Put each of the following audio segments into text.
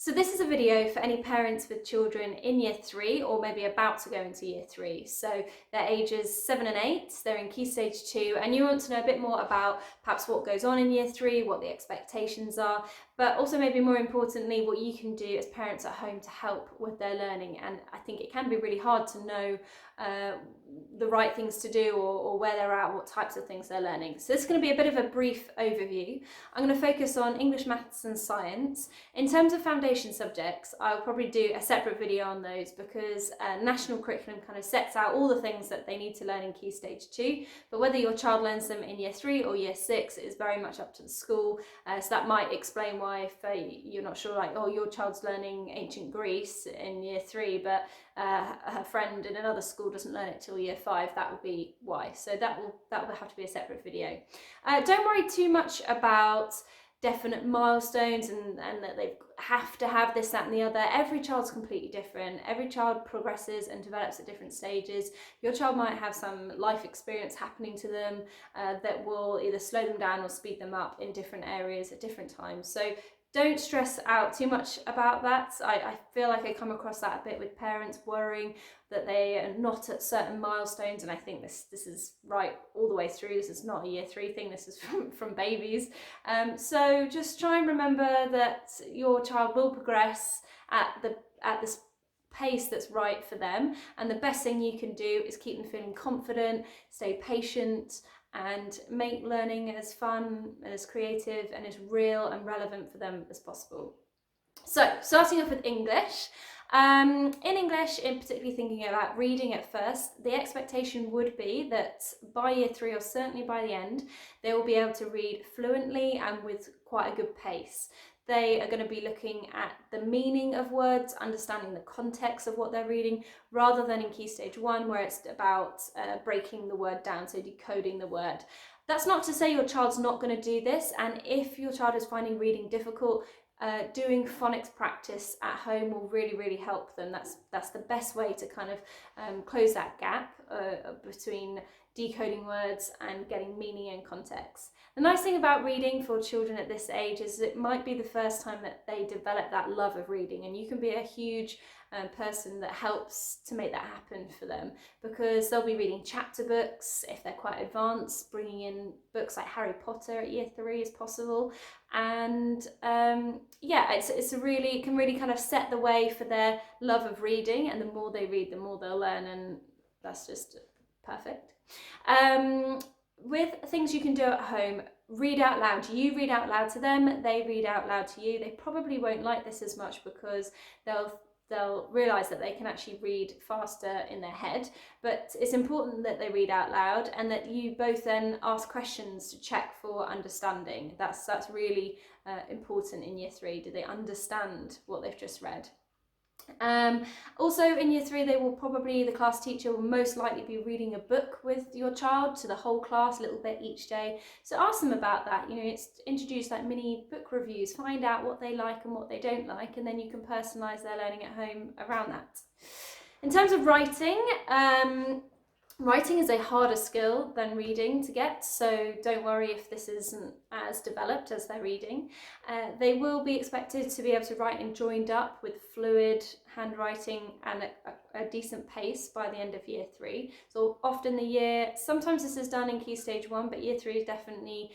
So this is a video for any parents with children in year 3 or maybe about to go into year 3. So their ages 7 and 8, they're in Key Stage 2, and you want to know a bit more about perhaps what goes on in year 3, what the expectations are, but also maybe more importantly what you can do as parents at home to help with their learning. And I think it can be really hard to know the right things to do or where they're at, what types of things they're learning. So this is going to be a bit of a brief overview. I'm going to focus on English, maths and science. In terms of foundation subjects, I'll probably do a separate video on those because national curriculum kind of sets out all the things that they need to learn in Key Stage 2, but whether your child learns them in year 3 or year 6 is very much up to the school. So that might explain why if you're not sure, like, oh, your child's learning ancient Greece in year 3, but her friend in another school doesn't learn it till year 5, that would be why. So that will have to be a separate video. Don't worry too much about definite milestones and that they have to have this, that and the other. Every child's completely different. Every child progresses and develops at different stages. Your child might have some life experience happening to them that will either slow them down or speed them up in different areas at different times. So don't stress out too much about that. I feel like I come across that a bit with parents worrying that they are not at certain milestones, and I think this is right all the way through. This is not a year 3 thing, this is from babies. So just try and remember that your child will progress at this pace that's right for them, and the best thing you can do is keep them feeling confident, stay patient, and make learning as fun, as creative and as real and relevant for them as possible. So starting off with English. In English, in particularly thinking about reading at first, the expectation would be that by year 3 or certainly by the end, they will be able to read fluently and with quite a good pace. They are going to be looking at the meaning of words, understanding the context of what they're reading, rather than in Key Stage 1 where it's about breaking the word down, so decoding the word. That's not to say your child's not going to do this, and if your child is finding reading difficult, doing phonics practice at home will really help them. That's the best way to kind of close that gap between decoding words and getting meaning and context. The nice thing about reading for children at this age is it might be the first time that they develop that love of reading, and you can be a huge person that helps to make that happen for them, because they'll be reading chapter books if they're quite advanced. Bringing in books like Harry Potter at year 3 is possible, and yeah, it can really kind of set the way for their love of reading, and the more they read, the more they'll learn, and that's just perfect. With things you can do at home, read out loud. You read out loud to them, they read out loud to you. They probably won't like this as much because they'll realise that they can actually read faster in their head, but it's important that they read out loud and that you both then ask questions to check for understanding. That's really important in year 3. Do they understand what they've just read? Also in year 3, the class teacher will most likely be reading a book with your child to the whole class a little bit each day. So ask them about that. It's introduce like mini book reviews, find out what they like and what they don't like, and then you can personalise their learning at home around that. In terms of writing, writing is a harder skill than reading to get, so don't worry if this isn't as developed as their reading. They will be expected to be able to write in joined up with fluid handwriting and a decent pace by the end of year 3. So often sometimes this is done in Key Stage 1, but year 3 is definitely,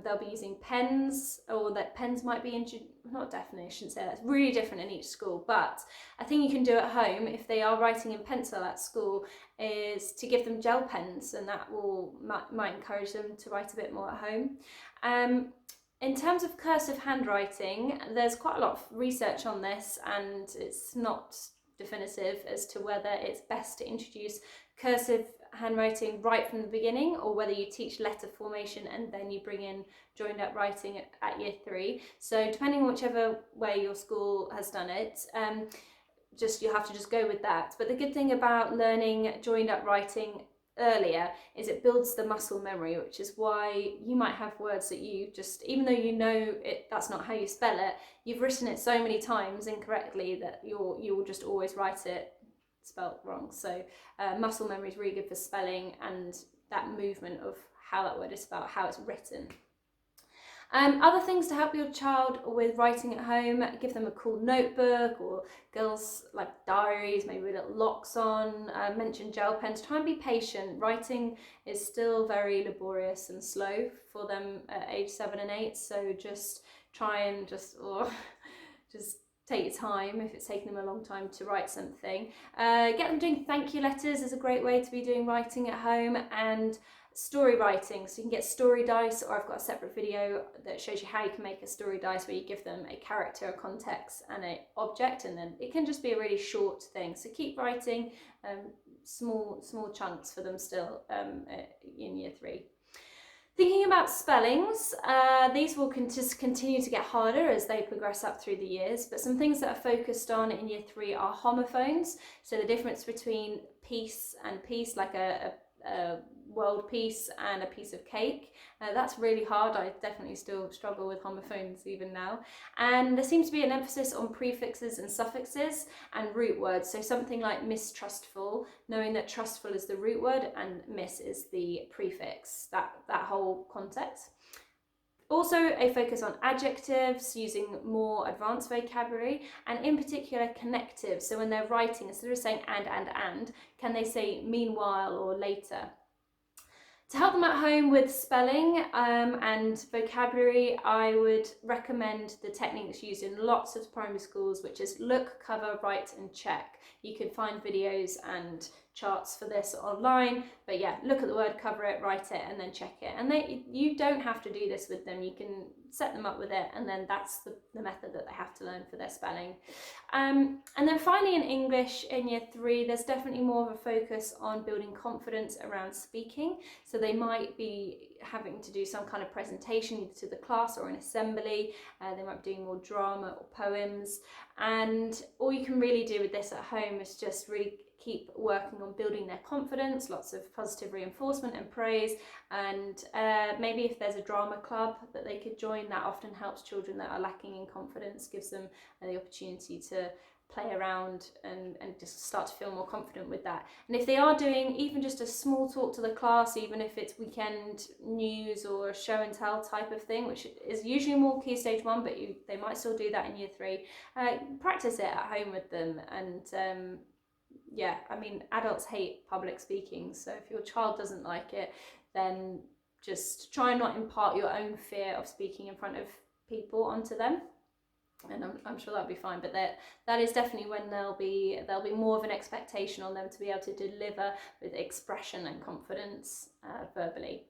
they'll be using pens, or that pens might be not definitely, I shouldn't say that, it's really different in each school, but a thing you can do at home if they are writing in pencil at school is to give them gel pens, and that might encourage them to write a bit more at home. In terms of cursive handwriting, there's quite a lot of research on this, and it's not definitive as to whether it's best to introduce cursive handwriting right from the beginning, or whether you teach letter formation and then you bring in joined up writing at year 3. So depending on whichever way your school has done it, you have to just go with that. But the good thing about learning joined up writing earlier is it builds the muscle memory, which is why you might have words that you just, even though you know that's not how you spell it, you've written it so many times incorrectly that you will just always write it spelt wrong. So muscle memory is really good for spelling and that movement of how that word is spelled, how it's written. Other things to help your child with writing at home: give them a cool notebook, or girls like diaries, maybe with little locks on. Mention gel pens. Try and be patient. Writing is still very laborious and slow for them at age 7 and 8, so just try and just take your time if it's taking them a long time to write something. Get them doing thank you letters is a great way to be doing writing at home, and story writing. So you can get story dice, or I've got a separate video that shows you how you can make a story dice where you give them a character, a context and an object, and then it can just be a really short thing. So keep writing small chunks for them still in year 3. Thinking about spellings, these will just continue to get harder as they progress up through the years, but some things that are focused on in year 3 are homophones, so the difference between piece and piece, like a world piece and a piece of cake. That's really hard. I definitely still struggle with homophones even now. And there seems to be an emphasis on prefixes and suffixes and root words. So something like mistrustful, knowing that trustful is the root word and miss is the prefix, that whole context. Also a focus on adjectives, using more advanced vocabulary, and in particular connectives. So when they're writing, instead of saying and, can they say meanwhile or later? To help them at home with spelling and vocabulary, I would recommend the techniques used in lots of primary schools, which is look, cover, write and check. You can find videos and charts for this online, but yeah, look at the word, cover it, write it and then check it. And you don't have to do this with them, you can set them up with it, and then that's the method that they have to learn for their spelling. And then finally in English in year 3, there's definitely more of a focus on building confidence around speaking. So they might be having to do some kind of presentation either to the class or an assembly. They might be doing more drama or poems, and all you can really do with this at home is just really keep working on building their confidence, lots of positive reinforcement and praise, and maybe if there's a drama club that they could join, that often helps children that are lacking in confidence, gives them the opportunity to play around and just start to feel more confident with that. And if they are doing even just a small talk to the class, even if it's weekend news or a show and tell type of thing, which is usually more Key Stage 1, but they might still do that in year 3, practice it at home with them. And yeah, I mean, adults hate public speaking, so if your child doesn't like it, then just try and not impart your own fear of speaking in front of people onto them, and I'm sure that'll be fine. But that is definitely when there'll be more of an expectation on them to be able to deliver with expression and confidence verbally.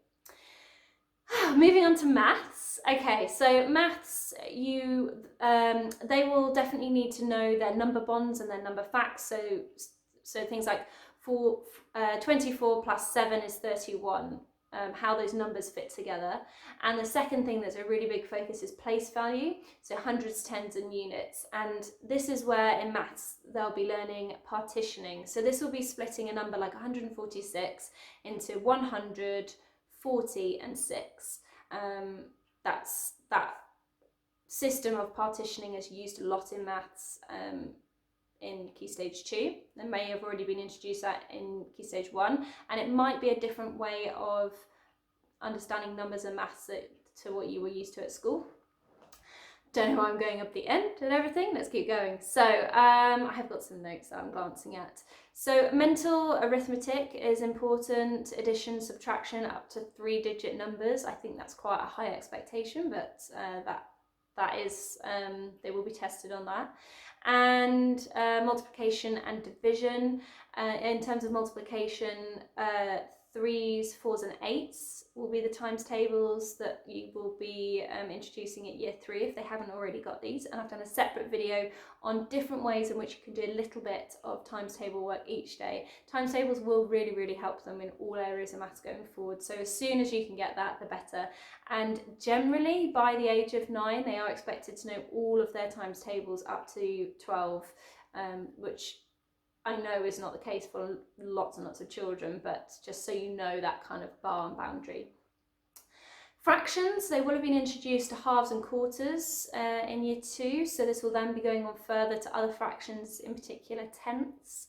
Moving on to maths. Okay, so maths, they will definitely need to know their number bonds and their number facts. So things like 24 plus 7 is 31, how those numbers fit together. And the second thing that's a really big focus is place value, so hundreds, tens and units. And this is where in maths they'll be learning partitioning. So this will be splitting a number like 146 into 100, 40 and 6. That system of partitioning is used a lot in maths in Key Stage 2. They may have already been introduced that in Key Stage 1, and it might be a different way of understanding numbers and maths to what you were used to at school. Don't know why I'm going up the end and everything. Let's keep going. So I have got some notes that I'm glancing at. So mental arithmetic is important. Addition, subtraction, up to 3-digit numbers. I think that's quite a high expectation, but that is they will be tested on that. And multiplication and division. In terms of multiplication, 3s, 4s and 8s will be the times tables that you will be introducing at year 3 if they haven't already got these. And I've done a separate video on different ways in which you can do a little bit of times table work each day. Times tables will really, really help them in all areas of maths going forward. So as soon as you can get that, the better. And generally by the age of 9, they are expected to know all of their times tables up to 12, which I know is not the case for lots and lots of children, but just so you know that kind of bar and boundary. Fractions, they will have been introduced to halves and quarters in year 2, so this will then be going on further to other fractions, in particular tenths,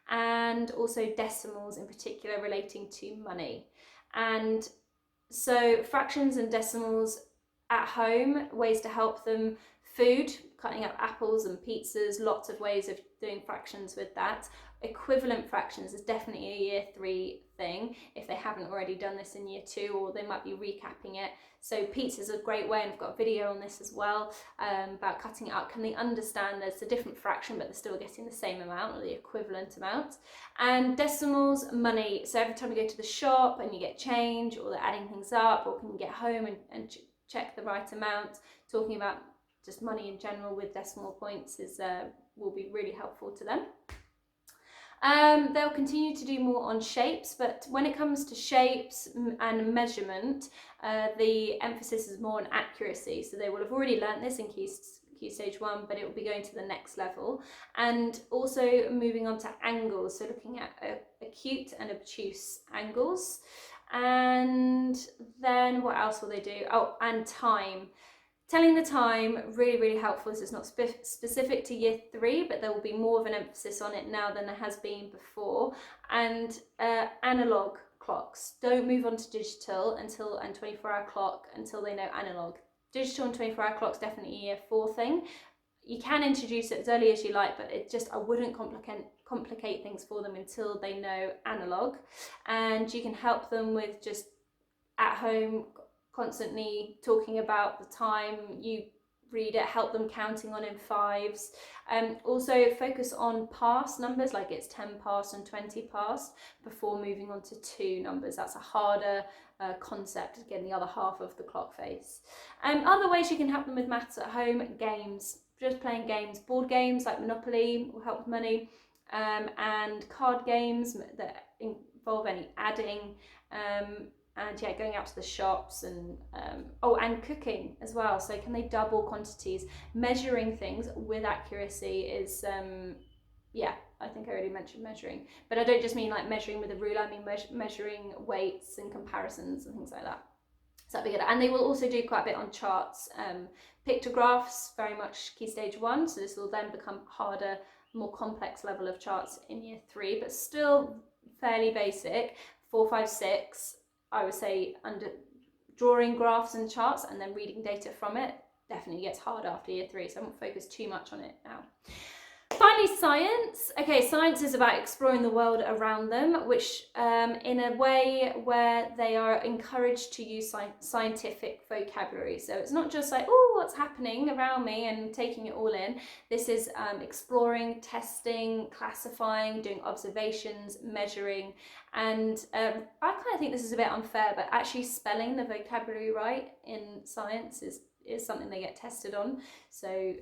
and also decimals, in particular relating to money. And so fractions and decimals at home, ways to help them, food, cutting up apples and pizzas, lots of ways of doing fractions with that. Equivalent fractions is definitely a year 3 thing if they haven't already done this in year 2, or they might be recapping it. So pizza is a great way, and I've got a video on this as well, about cutting it up. Can they understand there's a different fraction but they're still getting the same amount or the equivalent amount? And decimals, money. So every time you go to the shop and you get change, or they're adding things up, or can you get home and check the right amount, talking about just money in general with decimal points is will be really helpful to them. They'll continue to do more on shapes, but when it comes to shapes and measurement, the emphasis is more on accuracy. So they will have already learnt this in Key Stage 1, but it will be going to the next level. And also moving on to angles, so looking at acute and obtuse angles. And then what else will they do? Oh, and time. Telling the time, really, really helpful. This is not specific to year 3, but there will be more of an emphasis on it now than there has been before. And analog clocks. Don't move on to digital and 24-hour clock until they know analog. Digital and 24-hour clocks definitely a year 4 thing. You can introduce it as early as you like, but I wouldn't complicate things for them until they know analog. And you can help them with just at home, constantly talking about the time you read it, help them counting on in 5s. Also focus on past numbers, like it's 10 past and 20 past, before moving on to 2 numbers. That's a harder concept, getting the other half of the clock face. Other ways you can help them with maths at home, games, just playing games, board games like Monopoly will help with money, and card games that involve any adding, and yeah, going out to the shops, and and cooking as well. So can they double quantities? Measuring things with accuracy is yeah, I think I already mentioned measuring, but I don't just mean like measuring with a ruler. I mean measuring weights and comparisons and things like that. So that'd be good. And they will also do quite a bit on charts, pictographs, very much Key Stage 1. So this will then become harder, more complex level of charts in year 3, but still fairly basic. 4, 5, 6. I would say under drawing graphs and charts and then reading data from it definitely gets hard after year 3, so I won't focus too much on it now. Finally, science. Okay, science is about exploring the world around them, which in a way where they are encouraged to use scientific vocabulary. So it's not just like, oh, what's happening around me and taking it all in. This is exploring, testing, classifying, doing observations, measuring. And I kind of think this is a bit unfair, but actually spelling the vocabulary right in science is something they get tested on. So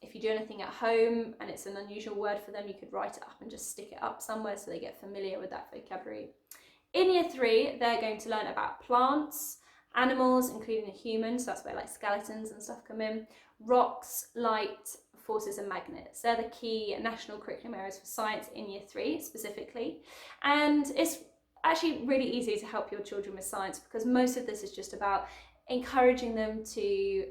if you do anything at home and it's an unusual word for them, you could write it up and just stick it up somewhere so they get familiar with that vocabulary. In year 3, they're going to learn about plants, animals, including the humans, so that's where like skeletons and stuff come in, rocks, light, forces and magnets. They're the key national curriculum areas for science in year 3 specifically. And it's actually really easy to help your children with science, because most of this is just about encouraging them to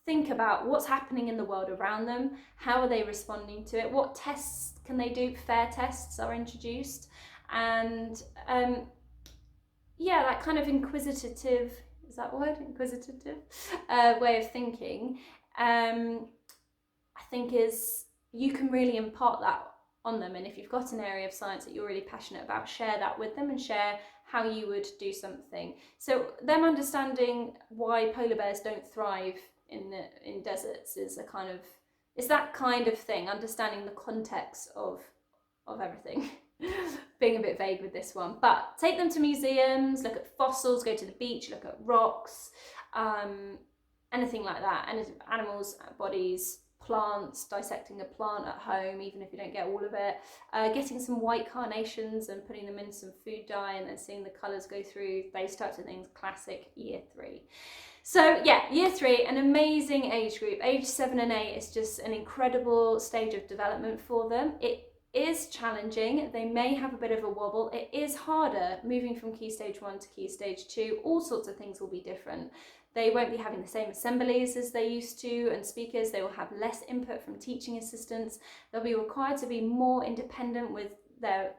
think about what's happening in the world around them, how are they responding to it, what tests can they do, fair tests are introduced, and yeah, that kind of inquisitive, is that word, inquisitive way of thinking, I think you can really impart that on them. And if you've got an area of science that you're really passionate about, share that with them and share how you would do something. So them understanding why polar bears don't thrive in deserts is that kind of thing, understanding the context of everything. Being a bit vague with this one, but take them to museums, look at fossils, go to the beach, look at rocks, anything like that, and animals, bodies, plants, dissecting a plant at home, even if you don't get all of it, getting some white carnations and putting them in some food dye and then seeing the colours go through, those types of things, classic year 3. So yeah, year 3, an amazing age group. Age 7 and 8 is just an incredible stage of development for them. It is challenging, they may have a bit of a wobble, it is harder moving from Key Stage 1 to Key Stage 2, all sorts of things will be different. They won't be having the same assemblies as they used to and speakers, they will have less input from teaching assistants, they'll be required to be more independent with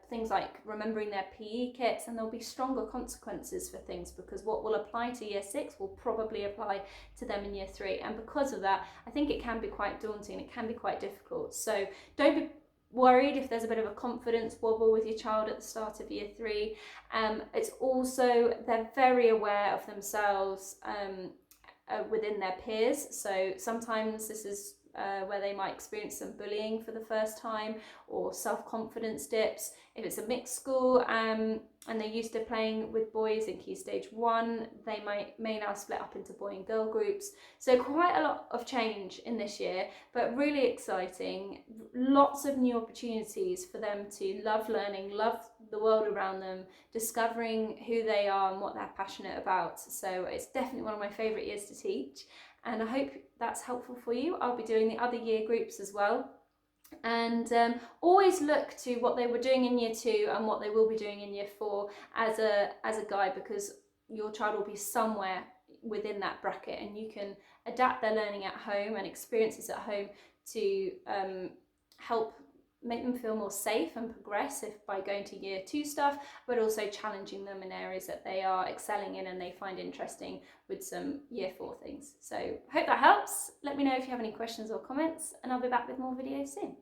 things like remembering their PE kits, and there'll be stronger consequences for things, because what will apply to year 6 will probably apply to them in year 3. And because of that, I think it can be quite daunting, it can be quite difficult. So don't be worried if there's a bit of a confidence wobble with your child at the start of year 3. It's also, they're very aware of themselves within their peers. So sometimes this is where they might experience some bullying for the first time, or self-confidence dips. If it's a mixed school and they're used to playing with boys in Key Stage 1, they may now split up into boy and girl groups. So quite a lot of change in this year, but really exciting. Lots of new opportunities for them to love learning, love the world around them, discovering who they are and what they're passionate about. So it's definitely one of my favourite years to teach, and I hope that's helpful for you. I'll be doing the other year groups as well. And always look to what they were doing in year 2 and what they will be doing in year 4 as a guide, because your child will be somewhere within that bracket, and you can adapt their learning at home and experiences at home to help make them feel more safe and progress by going to year 2 stuff, but also challenging them in areas that they are excelling in and they find interesting with some year 4 things. So hope that helps. Let me know if you have any questions or comments, and I'll be back with more videos soon.